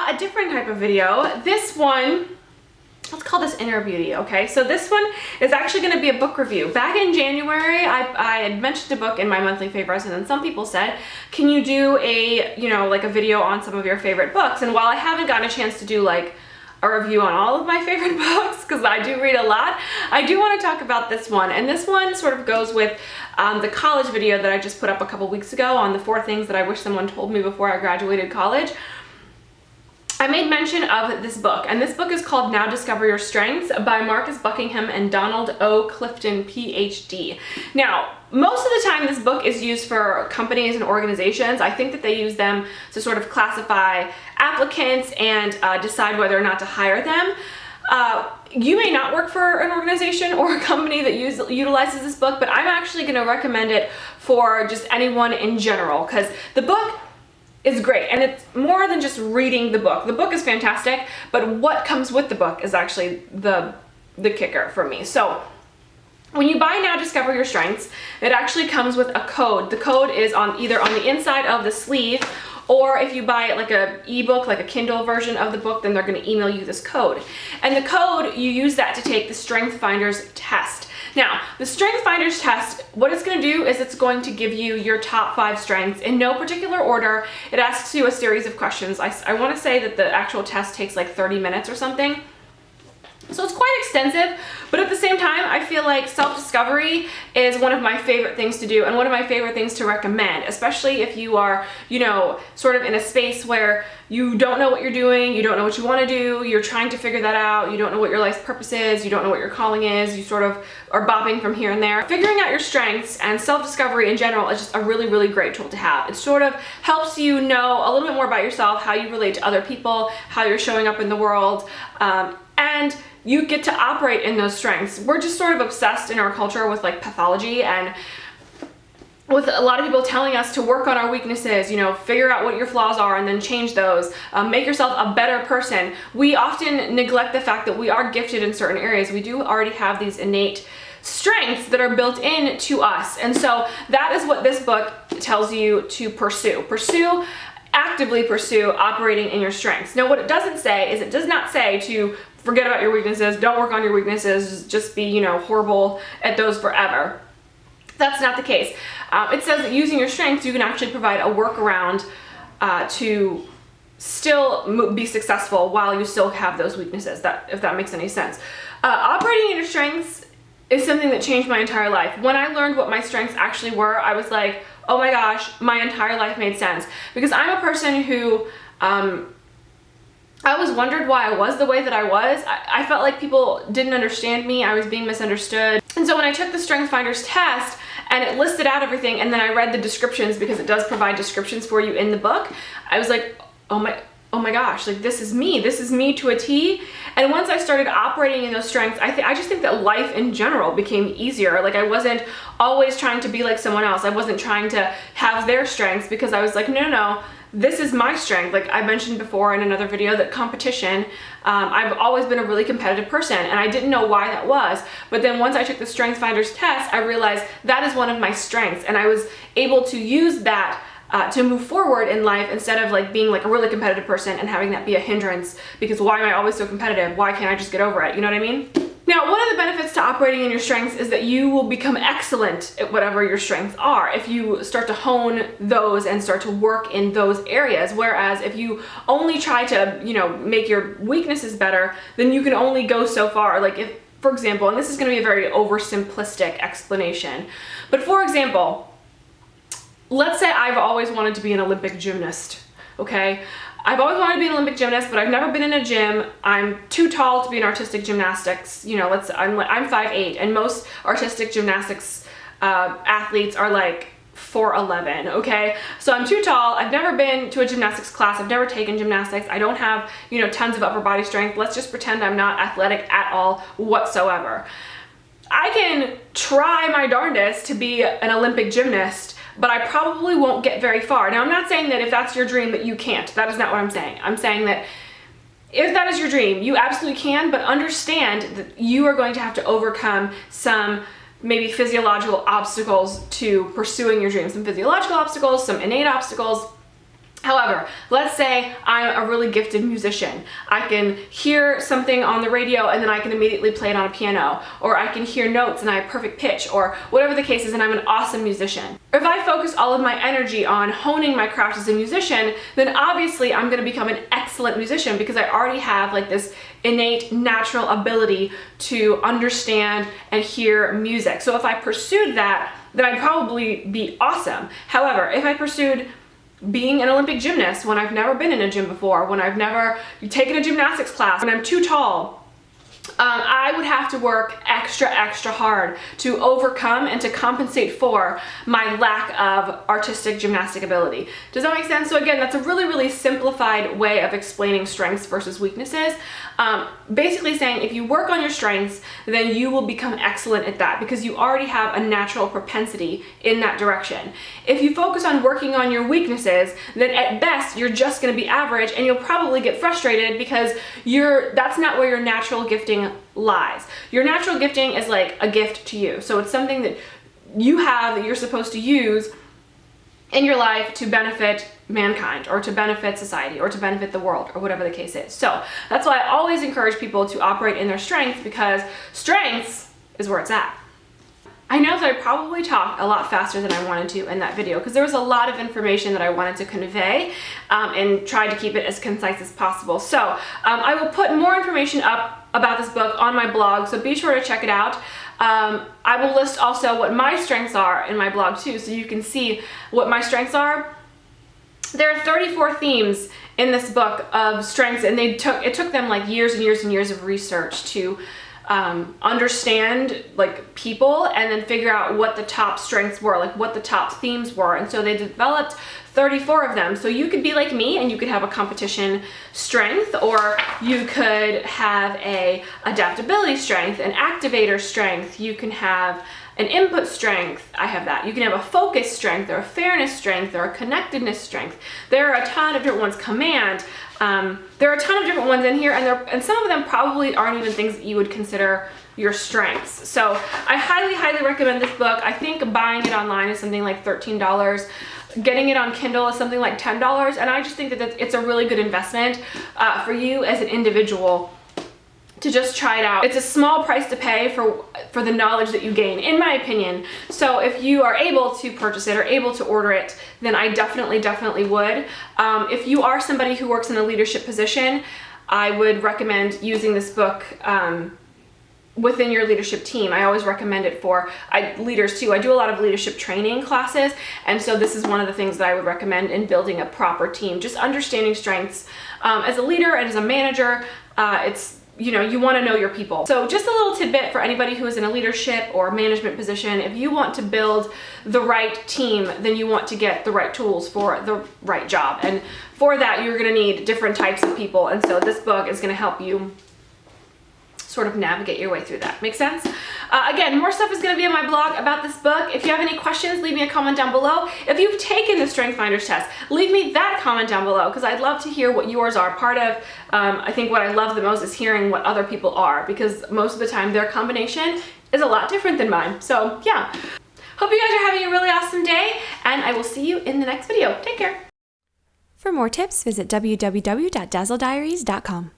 a different type of video. This one, let's call this Inner Beauty, okay? So this one is actually gonna be a book review. Back in January, I had mentioned a book in my monthly favorites, and then some people said, can you do a, like a video on some of your favorite books? And while I haven't gotten a chance to do like a review on all of my favorite books, because I do read a lot, I do want to talk about this one. And this one sort of goes with the college video that I just put up a couple weeks ago on the 4 things that I wish someone told me before I graduated college. I made mention of this book, and this book is called Now Discover Your Strengths by Marcus Buckingham and Donald O. Clifton, PhD. Now, most of the time this book is used for companies and organizations. I think that they use them to sort of classify applicants and decide whether or not to hire them. You may not work for an organization or a company that utilizes this book, but I'm actually going to recommend it for just anyone in general, because the book is great, and it's more than just reading the book. The book is fantastic, but what comes with the book is actually the kicker for me. So when you buy Now Discover Your Strengths, it actually comes with a code. The code is either on the inside of the sleeve, or if you buy it like a ebook, like a Kindle version of the book, then they're going to email you this code. And the code, you use that to take the Strength Finders test. Now, the Strength Finders test, what it's going to do is it's going to give you your top 5 strengths in no particular order. It asks you a series of questions. I want to say that the actual test takes like 30 minutes or something. So it's quite extensive, but at the same time, I feel like self-discovery is one of my favorite things to do and one of my favorite things to recommend, especially if you are, sort of in a space where you don't know what you're doing, you don't know what you want to do, you're trying to figure that out, you don't know what your life's purpose is, you don't know what your calling is, you sort of are bopping from here and there. Figuring out your strengths and self-discovery in general is just a really, really great tool to have. It sort of helps you know a little bit more about yourself, how you relate to other people, how you're showing up in the world, and you get to operate in those strengths. We're just sort of obsessed in our culture with like pathology, and with a lot of people telling us to work on our weaknesses, figure out what your flaws are and then change those, make yourself a better person. We often neglect the fact that we are gifted in certain areas. We do already have these innate strengths that are built in to us. And so that is what this book tells you to pursue. Actively pursue operating in your strengths. Now, what it doesn't say is, it does not say to forget about your weaknesses, don't work on your weaknesses, just be, horrible at those forever. That's not the case. It says that using your strengths, you can actually provide a workaround to still be successful while you still have those weaknesses, if that makes any sense. Operating in your strengths is something that changed my entire life. When I learned what my strengths actually were, I was like, oh my gosh, my entire life made sense. Because I'm a person who, I always wondered why I was the way that I was. I felt like people didn't understand me. I was being misunderstood. And so when I took the Strength Finders test and it listed out everything, and then I read the descriptions, because it does provide descriptions for you in the book, I was like, oh my gosh, like this is me to a T. And once I started operating in those strengths, I just think that life in general became easier. Like, I wasn't always trying to be like someone else. I wasn't trying to have their strengths, because I was like, no, this is my strength. Like I mentioned before in another video, that competition, I've always been a really competitive person, and I didn't know why that was. But then once I took the Strength Finders test, I realized that is one of my strengths, and I was able to use that to move forward in life, instead of like being like a really competitive person and having that be a hindrance, because why am I always so competitive? Why can't I just get over it? You know what I mean? Now, one of the benefits to operating in your strengths is that you will become excellent at whatever your strengths are if you start to hone those and start to work in those areas. Whereas if you only try to, make your weaknesses better, then you can only go so far. Like, if, for example, and this is going to be a very oversimplistic explanation, but for example, let's say I've always wanted to be an Olympic gymnast, okay? I've always wanted to be an Olympic gymnast, but I've never been in a gym. I'm too tall to be in artistic gymnastics. I'm 5'8", and most artistic gymnastics athletes are like 4'11", okay? So I'm too tall. I've never been to a gymnastics class. I've never taken gymnastics. I don't have, tons of upper body strength. Let's just pretend I'm not athletic at all whatsoever. I can try my darndest to be an Olympic gymnast, but I probably won't get very far. Now, I'm not saying that if that's your dream that you can't. That is not what I'm saying. I'm saying that if that is your dream, you absolutely can, but understand that you are going to have to overcome some maybe physiological obstacles to pursuing your dreams. Some physiological obstacles, some innate obstacles, However, let's say I'm a really gifted musician. I can hear something on the radio and then I can immediately play it on a piano, or I can hear notes and I have perfect pitch, or whatever the case is, and I'm an awesome musician. Or if I focus all of my energy on honing my craft as a musician, then obviously I'm going to become an excellent musician because I already have like this innate natural ability to understand and hear music. So if I pursued that, then I'd probably be awesome. However, if I pursued being an Olympic gymnast when I've never been in a gym before, when I've never taken a gymnastics class, when I'm too tall, I would have to work extra hard to overcome and to compensate for my lack of artistic gymnastic ability. Does that make sense? So again, that's a really simplified way of explaining strengths versus weaknesses. Basically saying if you work on your strengths, then you will become excellent at that because you already have a natural propensity in that direction. If you focus on working on your weaknesses, then at best you're just going to be average and you'll probably get frustrated because that's not where your natural gifting lies. Your natural gifting is like a gift to you. So it's something that you have that you're supposed to use in your life to benefit mankind or to benefit society or to benefit the world or whatever the case is. So that's why I always encourage people to operate in their strengths because strengths is where it's at. I know that I probably talked a lot faster than I wanted to in that video because there was a lot of information that I wanted to convey and tried to keep it as concise as possible. So I will put more information up about this book on my blog, so be sure to check it out. I will list also what my strengths are in my blog too, so you can see what my strengths are. There are 34 themes in this book of strengths, and it took them like years and years of research to understand like people and then figure out what the top strengths were, like what the top themes were. And so they developed 34 of them. So you could be like me and you could have a competition strength, or you could have a adaptability strength, an activator strength. You can have an input strength. I have that. You can have a focus strength or a fairness strength or a connectedness strength. There are a ton of different ones. Command. There are a ton of different ones in here, and some of them probably aren't even things that you would consider your strengths. So I highly recommend this book. I think buying it online is something like $13. Getting it on Kindle is something like $10, and I just think that it's a really good investment for you as an individual to just try it out. It's a small price to pay for the knowledge that you gain, in my opinion. So if you are able to purchase it or able to order it, then I definitely would. If you are somebody who works in a leadership position, I would recommend using this book within your leadership team. I always recommend it for leaders too. I do a lot of leadership training classes, and so this is one of the things that I would recommend in building a proper team. Just understanding strengths as a leader and as a manager. You want to know your people. So just a little tidbit for anybody who is in a leadership or management position. If you want to build the right team, then you want to get the right tools for the right job. And for that, you're going to need different types of people. And so this book is going to help you sort of navigate your way through that. Make sense? Again, more stuff is going to be on my blog about this book. If you have any questions, leave me a comment down below. If you've taken the Strength Finders test, leave me that comment down below because I'd love to hear what yours are. Part of, I think what I love the most is hearing what other people are, because most of the time their combination is a lot different than mine. So yeah. Hope you guys are having a really awesome day, and I will see you in the next video. Take care. For more tips, visit www.dazzlediaries.com.